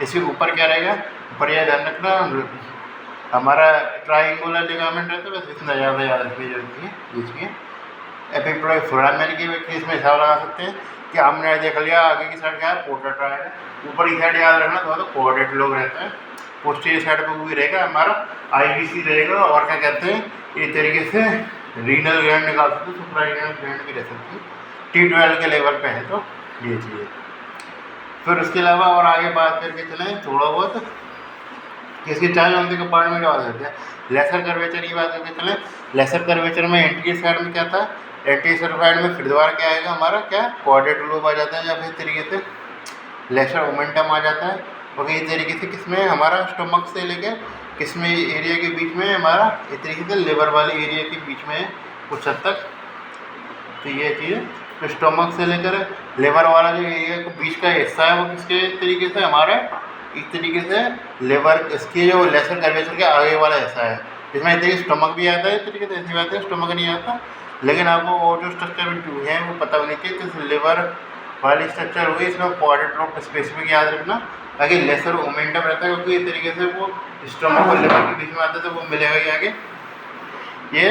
इसके ऊपर क्या रहेगा, ऊपर यह ध्यान रखना हमारा ट्राइंगुलर लिगामेंट रहता है, बस इतना ज़्यादा याद रखनी जरूरत है। इसमें एपिप्लोय फोरामेन की केस में हिसाब लगा सकते हैं कि हमने देख लिया आगे की साइड क्या है, पोर्टर ट्रायल है, ऊपर की साइड याद रखना थोड़ा, तो कोऑर्डिनेट लोग रहता है। पोस्टीरियर साइड पर भी रहेगा हमारा आईवीसी रहेगा, और क्या कहते हैं इस तरीके से रीनल ग्लैंड निकाल सकते हैं, सुप्रारीनल ग्लैंड भी रह सकती है, T12 के लेवल पे है, तो ये चीज़। फिर उसके अलावा और आगे बात करके चलें थोड़ा बहुत कि इसके 4 नंबर के कंपार्टमेंट आ जाते हैं। लेसर कर्वेचर की बात करके चलें, लेसर कर्वेचर में एंटीरियर साइड में क्या था, एंटीरियर साइड में फिर दोबारा क्या आएगा हमारा, क्या क्वाड्रेट लोब आ जाता है, या फिर तरीके से लेसर ओमेंटम आ जाता है। और इस तरीके से किसमें हमारा स्टमक से लेकर किसमें एरिया के बीच में हमारा इस तरीके से लिवर वाले एरिया के बीच में कुछ हद तक, तो ये चीज़ तो स्टमक से लेकर लिवर वाला जो एरिया के बीच का हिस्सा है वो किसके तरीके से हमारा इस तरीके से लिवर, इसके जो लेसर कर्वेचर के आगे वाला हिस्सा है, इसमें इस तरीके स्टमक भी आता है, इस तरीके से ऐसी बात है स्टमक नहीं आता, लेकिन आपको वो जो स्ट्रक्चर है वो पता होनी चाहिए कि लिवर वाली स्ट्रक्चर हुई, इसमें क्वाड्रेट लोब स्पेसिफिक याद रखना, ताकि लेसर ओमेंटम रहता है, क्योंकि इस तरीके से वो स्टमक और लिवर के बीच में आता है, तो वो मिलेगा ही आगे ये।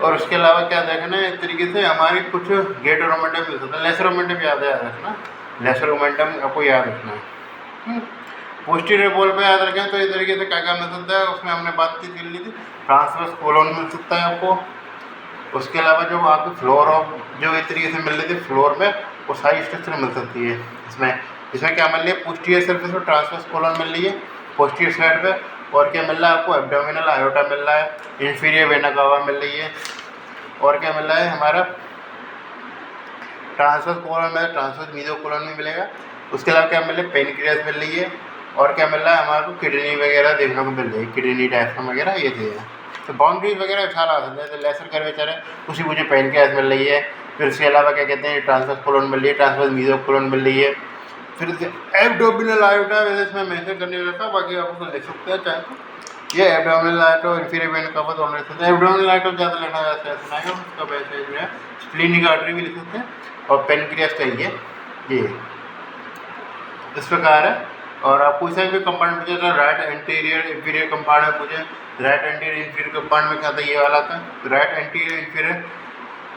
और उसके अलावा क्या देखना है, इस तरीके से हमारे कुछ ग्रेटर ओमेंटम मिल सकता है, लेसर ओमेंटम याद रखना, लेसर ओमेंटम आपको याद रखना है। पोस्टीरियर वॉल पे याद रखें तो इस तरीके से क्या क्या मिल सकता है, उसमें हमने बातचीत कर ली थी, ट्रांसवर्स कोलोन मिल सकता है आपको। उसके अलावा जो आपको फ्लोर ऑफ जो इस तरीके से मिल रही थी फ्लोर में, वो सारी स्ट्रक्चर मिल सकती है इसमें। इसमें क्या मिल रही है, पोस्टीरियर सरफेस पर ट्रांसवर्स कोलोन मिल रही है पोस्टीरियर साइड पे, और क्या मिल रहा है आपको, एब्डोमिनल आयोटा मिल रहा है, इंफीरियर वेना कावा मिल रही है, और क्या मिल रहा है हमारा ट्रांसवर्स कोलोन में, ट्रांसवर्स मीजो कोलोन में मिलेगा। उसके अलावा क्या मिल रहा है, पेनक्रियास मिल रही है, और क्या मिल रहा है हमारे को, किडनी वगैरह देखने को मिल रही है, किडनी डायफ्राम वगैरह ये चीज़ है। तो बाउंड्रीज वगैरह अच्छा आ सकता है, जैसे लेसर कर्वेचर है उसी मुझे पेनक्रियास मिल रही है। फिर उसके अलावा क्या कहते हैं, ट्रांसवर्स कोलोन मिल रही है, ट्रांसवर्स मीजो कोलोन मिल रही है। फिर एब्डोमिनल आयोटा वैसे इसमें मेंशन करने रहता है, बाकी आप उसको लिख सकते हैं चाहे तो। ये एब्डोमिनल आयोटा इंफीरियर वेन का दोनों लिख सकते हैं, एब्डोमिनल आयोटा ज़्यादा लिखना वैसे ऐसा नहीं है, उसका वैसे जो है स्प्लीनिक आर्टरी भी लिख सकते हैं, और पेनक्रियास चाहिए ये इस प्रकार है। और आपको इस भी कंपार्टमेंट पूछा था, राइट एंटीरियर इंफीरियर कंपार्टमेंट पूछे, राइट एंटीरियर इंफीरियर कंपार्टमेंट क्या था, ये वाला था। राइट एंटीरियर इंफीरियर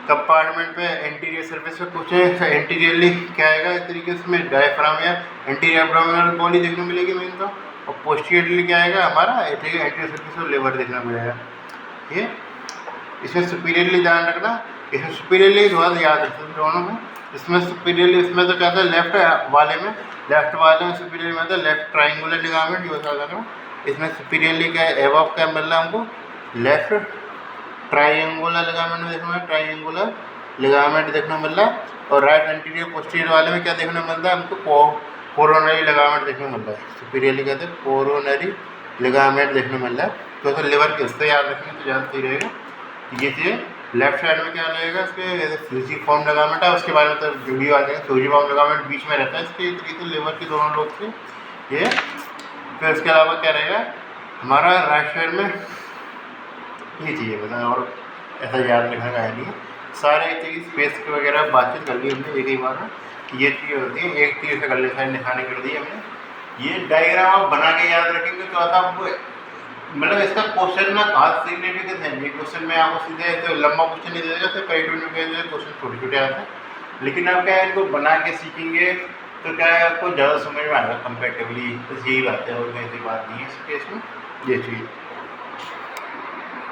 कंपार्टमेंट पे एंटीरियर सर्फेस पे पूछे, एंटीरियरली क्या आएगा इस तरीके से डायफ्राम या एंटीरियर एब्डोमिनल बॉडी देखने मिलेगी मेन तो, और पोस्टीरियरली क्या आएगा हमारा एंटीरियर सर्फेस और लिवर देखने मिलेगा। ये इसमें सुपीरियरली ध्यान रखना, इसमें सुपीरियरली थोड़ा सा याद रखना दोनों में। इसमें सुपीरियरली इसमें तो क्या था, लेफ्ट वाले में सुपीरियर में था लेफ्ट ट्राइंगुलर लिगामेंट, ये बता रहा हूँ। इसमें सुपीरियरली क्या है, एवॉफ क्या मिल रहा है हमको, लेफ्ट ट्राइंगुलर लिगामेंट में देखना, ट्राइंगुलर लिगामेंट देखने मिल रहा है। और राइट एंटीरियर पोस्टीरियर वाले में क्या देखने मिल रहा है हमको, कोरोनरी लिगामेंट देखने मिल रहा है। सुपीरियरली कहते हैं कोरोनरी लिगामेंट देखने मिल रहा है। तो अगर लिवर के हिस्से याद रखेंगे तो ज़्यादा सही रहेगा। ये चीज़ें लेफ्ट साइड में क्या रहेगा इसके, जैसे फ्यूजिफॉर्म लिगामेंट है उसके बारे में तो वीडियो आ जाएगा। फ्यूजिफॉर्म लिगामेंट बीच में रहता है इसके तरीके से लिवर के दोनों लोब से ये। फिर इसके अलावा क्या रहेगा हमारा राइट साइड में, ये चीज़ें बताएं और ऐसा याद रखने का है नहीं। सारे चीज़ स्पेस के वगैरह बातचीत कर ली हमने एक ही बार में। ये चीज़ होती है एक तीर से कर ले साइड निशानी कर दी हमने। ये डायग्राम आप बना के याद रखेंगे तो आता आपको मतलब इसका क्वेश्चन में खास सिग्निफिकेंस है। ये क्वेश्चन में आपको सीधे तो लंबा क्वेश्चन नहीं देगा, जैसे कई क्वेश्चन छोटे छोटे आते हैं, लेकिन आप क्या है इनको बना के सीखेंगे तो क्या है आपको ज़्यादा समझ में आएगा कंपेरेटिवली। बस यही बात है और कोई ऐसी बात नहीं है इस केस में। ये चीज़